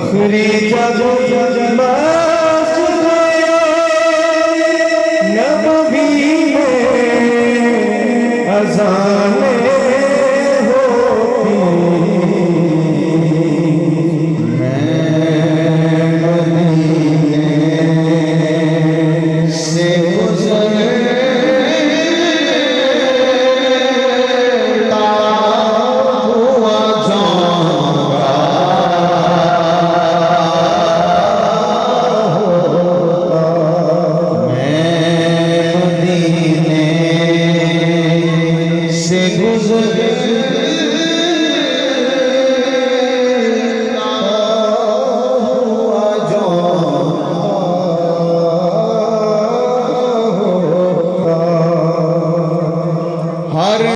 फखरी जब नबवी में अज़ाने होती, मैं मदीने से गुज़रता हुआ जाऊंगा। से गुज़र